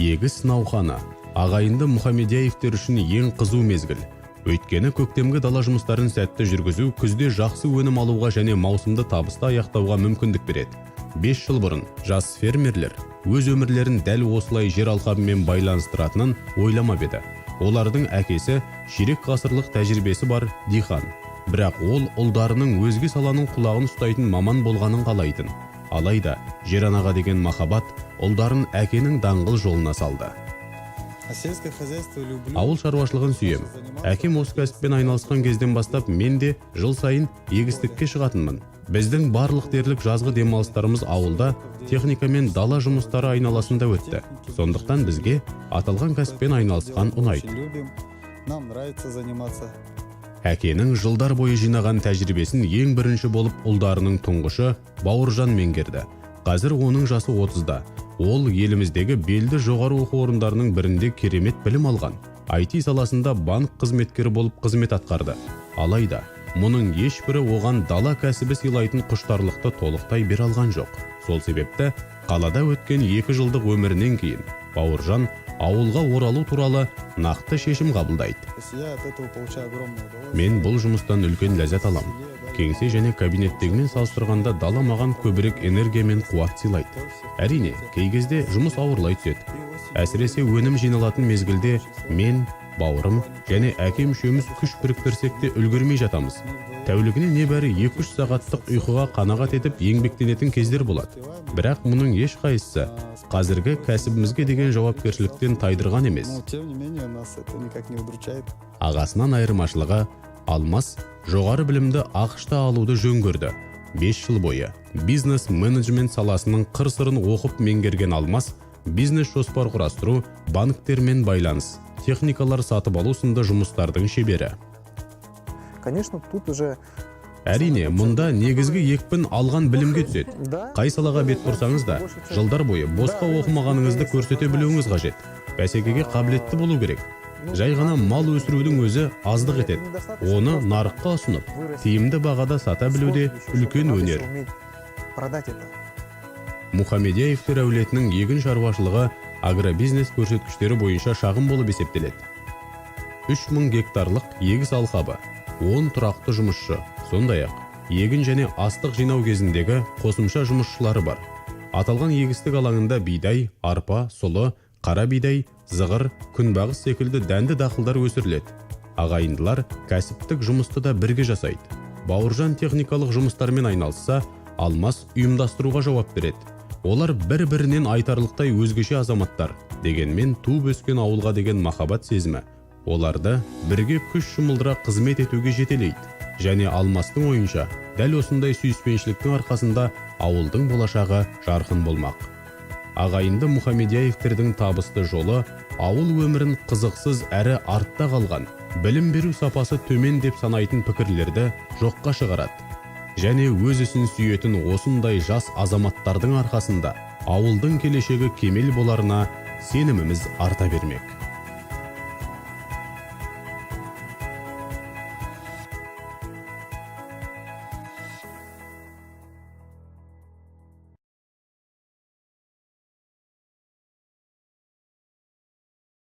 Егіс науқаны ағайынды Мұхамедияевтер үшін ең қызу мезгіл. Өйткені көктемгі дала жұмыстарын сәтті жүргізу күзде жақсы өнім алуға және маусымды табысты аяқтауға мүмкіндік береді. 5 жыл бұрын жас фермерлер өз өмірлерін дәл осылай жер алқабымен байланыстыратынын ойламап еді. Олардың әкесі ширек ғасырлық тәжірибесі бар диқан. Бірақ ол ұлдарының өзге саланың құлағын ұстайтын маман болғанын қалайтын. Алайда жер анаға деген махаббат ұлдарын әкенің даңғыл жолына салды. Ауыл шаруашылығын сүйем. Әкем осы кәсіппен айналысқан кезден бастап мен де жыл сайын егістікке шығатынмын. Біздің барлық дерлік жазғы демалыстарымыз ауылда техника мен дала жұмыстары айналасында өтті. Сондықтан бізге аталған кәсіппен айналысқан ұнайды. Әкенің жылдар бойы жинаған тәжірибесін ең бірінші болып ұлдарының тұңғышы Бауыржан меңгерді. Қазір оның жасы 30-да. Ол еліміздегі белді жоғары оқу орындарының бірінде керемет білім алған. IT саласында банк қызметкері болып қызмет атқарды. Алайда, мұның ешбірі оған дала кәсібі сыйлайтын құштарлықты толықтай бере алған жоқ. Сол себепті қалада өткен 2 жылдық өмірінен кейін Бауыржан ауылға оралу туралы нақты шешім қабылдайды. Мен бұл жұмыстан үлкен ләззат алам. Кеңсе және кабинеттегімен салыстырғанда дала маған көбірек энергия мен қуат сыйлайды. Әрине, кей кезде жұмыс ауырлай түседі. Әсіресе өнім жиналатын мезгілде мен, бауырым және әкем үшеуміз күш біріктірсек те үлгермей жатамыз. Тәулігіне небәрі 2-3 сағаттық ұйқыға қанағат етіп еңбектенетін кездер болады. Бірақ мұның ешқайсысы қазіргі кәсібімізге деген жауапкершіліктен тайдырған емес. Ағасынан айырмашылығы, Алмас жоғары білімді ақш-та алуды жөн көрді. 5 жыл бойы бизнес-менеджмент саласының қыр-сырын оқып меңгерген Алмас бизнес жоспар құрастыру, банктермен байланыс, техникалар сатып алу сынды жұмыстардың шебері. Әрине, мұнда негізгі екпін алған білімге түседі. Қай салаға бет бұрсаңыз да, жылдар бойы босқа оқымағаныңызды көрсете білуіңіз қажет. Бәсекеге қабілетті болу керек. Жай ғана мал өсірудің өзі аздық етеді. Оны нарыққа ұсынып, тиімді бағада сата білуде үлкен өнер. Мұхамедияевтер әулетінің егін шаруашылығы агробизнес көрсеткіштері бойынша шағын болып есептеледі. 3000 гектарлық егіс алқабы, 10 тұрақты жұмысшы, сондай-ақ егін және астық жинау кезіндегі қосымша жұмысшылары бар. Аталған егістік алаңында бидай, арпа, сұлы, қара бидай, зығыр, күнбағыс секілді дәнді дақылдар өсіріледі. Ағайындылар кәсіптік жұмысты да бірге жасайды. Бауыржан техникалық жұмыстармен айналысса, Алмас ұйымдастыруға жауап береді. Олар бір-бірінен айтарлықтай өзгеше азаматтар, дегенмен туып өскен ауылға деген махаббат сезімі оларды бірге күш жұмылдыра қызмет етуге жетелейді. Және Алмастың ойынша, дәл осындай сүйіспеншіліктің арқасында ауылдың болашағы жарқын болмақ. Ағайынды Мұхамедияевтердің табысты жолы ауыл өмірін қызықсыз әрі артта қалған, білім беру сапасы төмен деп санайтын пікірлерді жоққа шығарады. Және өз ісін сүйетін осындай жас азаматтардың арқасында ауылдың келешегі кемел боларына сеніміміз арта бермек.